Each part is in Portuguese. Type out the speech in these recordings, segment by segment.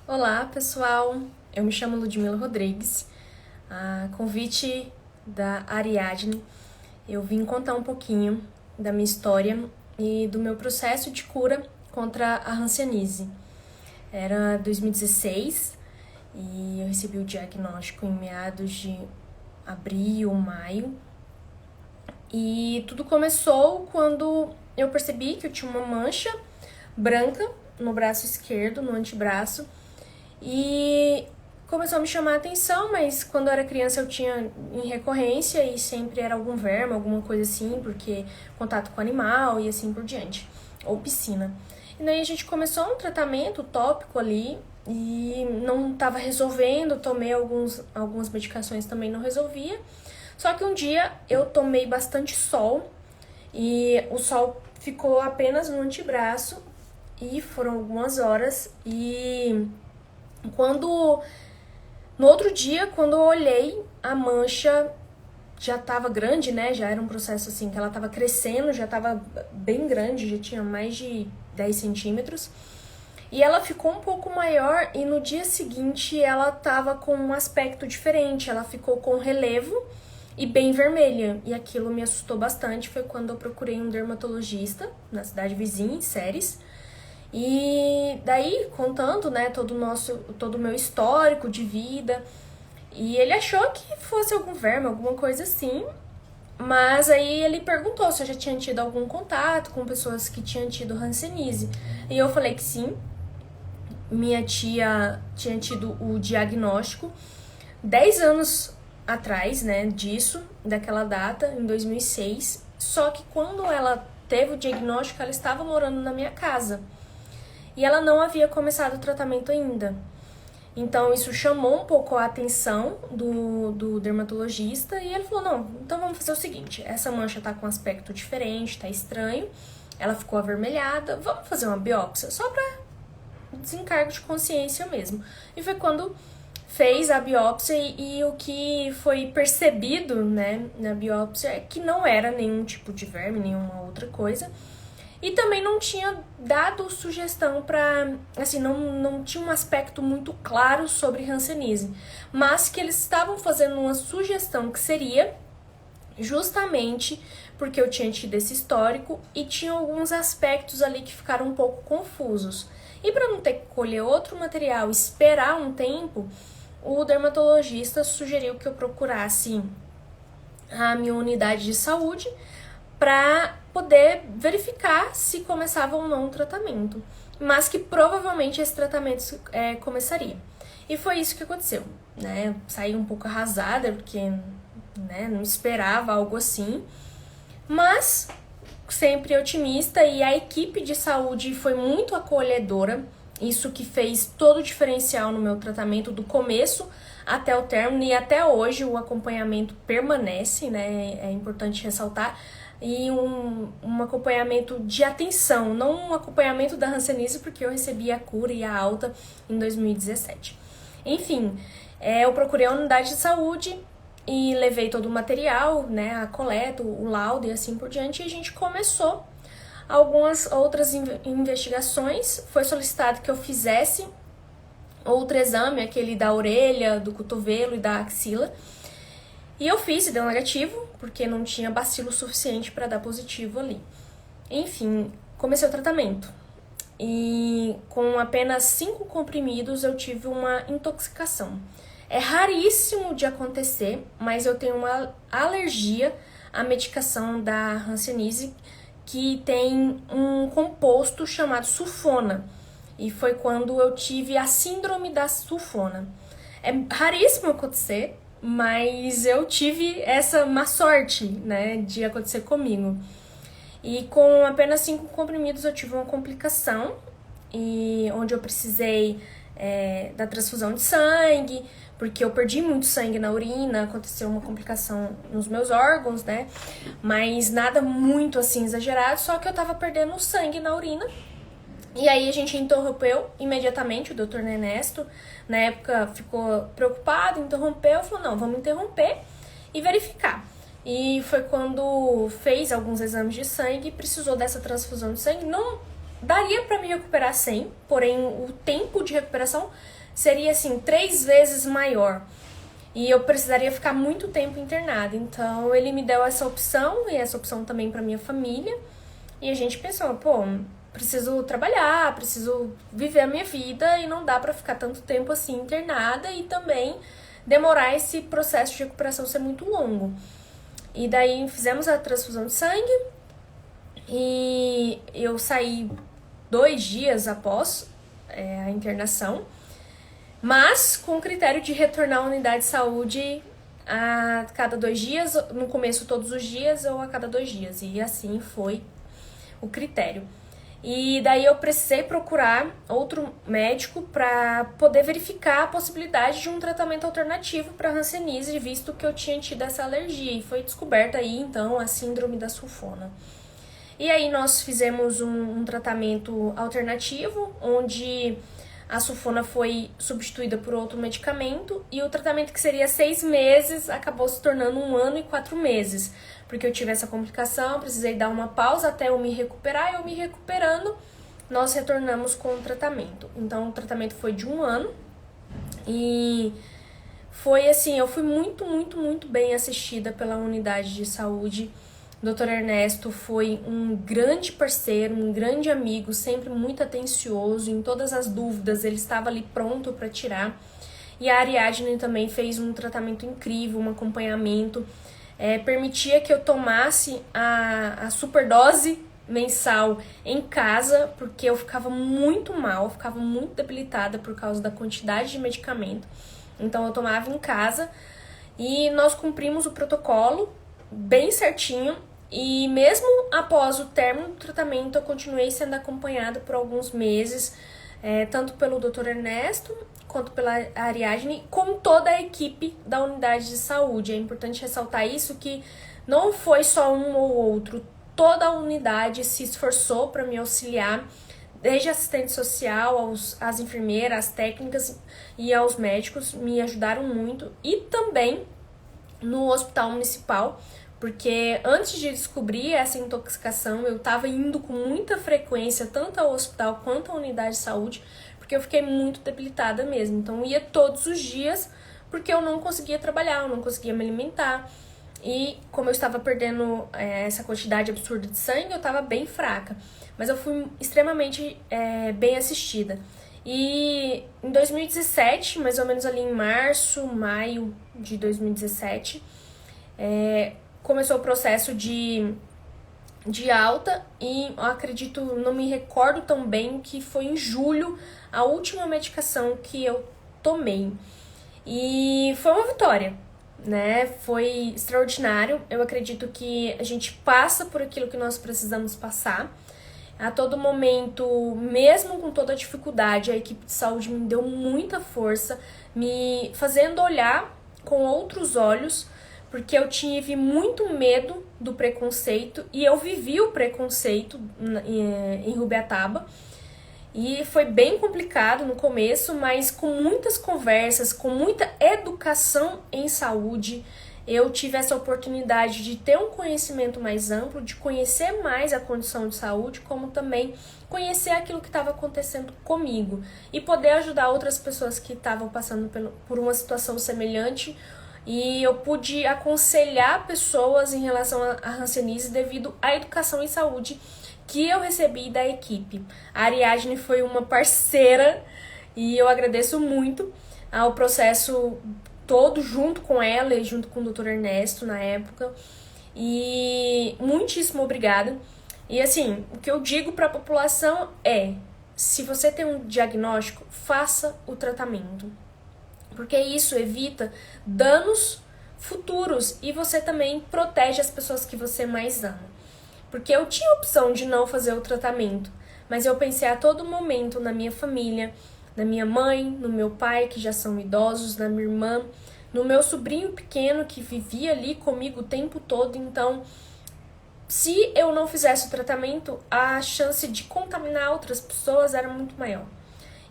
Olá, pessoal. Eu me chamo Ludmila Rodrigues. A convite da Ariadne, eu vim contar um pouquinho da minha história e do meu processo de cura contra a hanseníase. Era 2016 e eu recebi o diagnóstico em meados de abril, maio. E tudo começou quando eu percebi que eu tinha uma mancha branca no braço esquerdo, no antebraço, e começou a me chamar a atenção, mas quando eu era criança eu tinha em recorrência e sempre era algum verme, alguma coisa assim, porque contato com animal e assim por diante, ou piscina. E daí a gente começou um tratamento tópico ali e não estava resolvendo, tomei algumas medicações também não resolvia. Só que um dia eu tomei bastante sol e o sol ficou apenas no antebraço e foram algumas horas e quando no outro dia, quando eu olhei, a mancha já estava grande, né? Já era um processo assim que ela estava crescendo, já estava bem grande, já tinha mais de 10 centímetros. E ela ficou um pouco maior e no dia seguinte ela estava com um aspecto diferente, ela ficou com relevo e bem vermelha. E aquilo me assustou bastante, foi quando eu procurei um dermatologista na cidade vizinha, em Séries. E daí, contando, né, todo o meu histórico de vida, e ele achou que fosse algum verme, alguma coisa assim, mas aí ele perguntou se eu já tinha tido algum contato com pessoas que tinham tido hanseníase. E eu falei que sim, minha tia tinha tido o diagnóstico 10 anos atrás, né, disso, daquela data, em 2006. Só que quando ela teve o diagnóstico, ela estava morando na minha casa. E ela não havia começado o tratamento ainda. Então isso chamou um pouco a atenção do dermatologista e ele falou, não, então vamos fazer o seguinte, essa mancha tá com um aspecto diferente, tá estranho, ela ficou avermelhada, vamos fazer uma biópsia, só pra desencargo de consciência mesmo. E foi quando fez a biópsia e o que foi percebido, né, na biópsia é que não era nenhum tipo de verme, nenhuma outra coisa. E também não tinha dado sugestão para, assim, não tinha um aspecto muito claro sobre hanseníase, mas que eles estavam fazendo uma sugestão que seria justamente porque eu tinha tido esse histórico e tinha alguns aspectos ali que ficaram um pouco confusos. E para não ter que colher outro material, esperar um tempo, o dermatologista sugeriu que eu procurasse a minha unidade de saúde para poder verificar se começava ou não o tratamento, mas que provavelmente esse tratamento começaria. E foi isso que aconteceu, né? Saí um pouco arrasada, porque não esperava algo assim, mas sempre otimista e a equipe de saúde foi muito acolhedora, isso que fez todo o diferencial no meu tratamento do começo até o término e até hoje o acompanhamento permanece, né? É importante ressaltar. E um acompanhamento de atenção, não um acompanhamento da hanseníase, porque eu recebi a cura e a alta em 2017. Enfim, eu procurei a unidade de saúde e levei todo o material, né, a coleta, o laudo e assim por diante, e a gente começou algumas outras investigações. Foi solicitado que eu fizesse outro exame, aquele da orelha, do cotovelo e da axila, e eu fiz e deu negativo, porque não tinha bacilo suficiente para dar positivo ali. Enfim, comecei o tratamento. E com apenas 5 comprimidos eu tive uma intoxicação. É raríssimo de acontecer, mas eu tenho uma alergia à medicação da hanseníase, que tem um composto chamado sulfona. E foi quando eu tive a síndrome da sulfona. É raríssimo acontecer, mas eu tive essa má sorte, né, de acontecer comigo. E com apenas 5 comprimidos eu tive uma complicação, e onde eu precisei da transfusão de sangue, porque eu perdi muito sangue na urina, aconteceu uma complicação nos meus órgãos, né, mas nada muito assim exagerado, só que eu tava perdendo sangue na urina. E aí a gente interrompeu imediatamente, o Dr. Nenesto, na época ficou preocupado, interrompeu, falou, não, vamos interromper e verificar. E foi quando fez alguns exames de sangue, precisou dessa transfusão de sangue, não daria para me recuperar sem, porém o tempo de recuperação seria assim 3 vezes maior. E eu precisaria ficar muito tempo internada. Então ele me deu essa opção, e essa opção também para minha família. E a gente pensou, pô, preciso trabalhar, preciso viver a minha vida e não dá para ficar tanto tempo assim internada e também demorar esse processo de recuperação ser muito longo. E daí fizemos a transfusão de sangue e eu saí 2 dias após a internação, mas com o critério de retornar à unidade de saúde a cada 2 dias, no começo todos os dias ou a cada 2 dias. E assim foi o critério. E daí eu precisei procurar outro médico para poder verificar a possibilidade de um tratamento alternativo para hanseníase, visto que eu tinha tido essa alergia. E foi descoberta aí, então, a síndrome da sulfona. E aí nós fizemos um tratamento alternativo, onde a sulfona foi substituída por outro medicamento, e o tratamento que seria 6 meses acabou se tornando 1 ano e 4 meses, porque eu tive essa complicação, precisei dar uma pausa até eu me recuperar, e eu me recuperando, nós retornamos com o tratamento. Então o tratamento foi de 1 ano, e foi assim, eu fui muito bem assistida pela unidade de saúde. O Dr. Ernesto foi um grande parceiro, um grande amigo, sempre muito atencioso, em todas as dúvidas ele estava ali pronto para tirar. E a Ariadne também fez um tratamento incrível, um acompanhamento, permitia que eu tomasse a superdose mensal em casa, porque eu ficava muito mal, ficava muito debilitada por causa da quantidade de medicamento. Então eu tomava em casa e nós cumprimos o protocolo bem certinho, e mesmo após o término do tratamento eu continuei sendo acompanhada por alguns meses, tanto pelo Dr. Ernesto quanto pela Ariadne, com toda a equipe da unidade de saúde. É importante ressaltar isso, que não foi só um ou outro, toda a unidade se esforçou para me auxiliar, desde assistente social, às enfermeiras, às técnicas e aos médicos, me ajudaram muito. E também no hospital municipal, porque antes de descobrir essa intoxicação, eu estava indo com muita frequência, tanto ao hospital quanto à unidade de saúde, porque eu fiquei muito debilitada mesmo. Então eu ia todos os dias, porque eu não conseguia trabalhar, eu não conseguia me alimentar. E como eu estava perdendo essa quantidade absurda de sangue, eu estava bem fraca. Mas eu fui extremamente bem assistida. E em 2017, mais ou menos ali em março, maio de 2017, começou o processo de alta, e eu acredito, não me recordo tão bem, que foi em julho a última medicação que eu tomei. E foi uma vitória, né? Foi extraordinário. Eu acredito que a gente passa por aquilo que nós precisamos passar. A todo momento, mesmo com toda a dificuldade, a equipe de saúde me deu muita força, me fazendo olhar com outros olhos, porque eu tive muito medo do preconceito, e eu vivi o preconceito em Rubiataba. E foi bem complicado no começo, mas com muitas conversas, com muita educação em saúde, eu tive essa oportunidade de ter um conhecimento mais amplo, de conhecer mais a condição de saúde, como também conhecer aquilo que estava acontecendo comigo e poder ajudar outras pessoas que estavam passando por uma situação semelhante. E eu pude aconselhar pessoas em relação à hanseníase devido à educação em saúde que eu recebi da equipe. A Ariadne foi uma parceira e eu agradeço muito ao processo todo, junto com ela e junto com o Dr. Ernesto na época. E muitíssimo obrigada. E assim, o que eu digo para a população se você tem um diagnóstico, faça o tratamento, porque isso evita danos futuros e você também protege as pessoas que você mais ama. Porque eu tinha a opção de não fazer o tratamento, mas eu pensei a todo momento na minha família, na minha mãe, no meu pai, que já são idosos, na minha irmã, no meu sobrinho pequeno que vivia ali comigo o tempo todo. Então, se eu não fizesse o tratamento, a chance de contaminar outras pessoas era muito maior.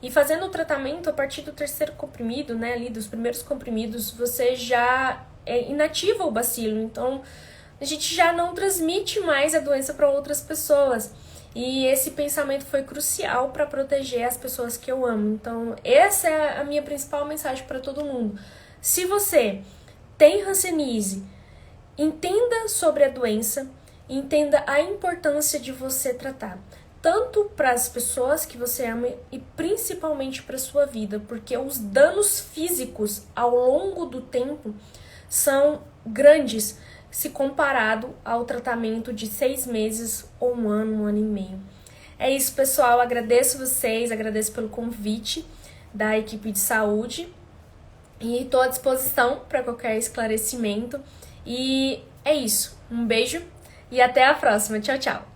E fazendo o tratamento, a partir do 3º comprimido, né, ali dos primeiros comprimidos, você já inativa o bacilo. Então, a gente já não transmite mais a doença para outras pessoas. E esse pensamento foi crucial para proteger as pessoas que eu amo. Então, essa é a minha principal mensagem para todo mundo. Se você tem hanseníase, entenda sobre a doença, entenda a importância de você tratar. Tanto para as pessoas que você ama e principalmente para a sua vida. Porque os danos físicos ao longo do tempo são grandes se comparado ao tratamento de 6 meses ou 1 ano e meio. É isso, pessoal. Agradeço vocês, agradeço pelo convite da equipe de saúde e estou à disposição para qualquer esclarecimento. E é isso. Um beijo e até a próxima. Tchau, tchau.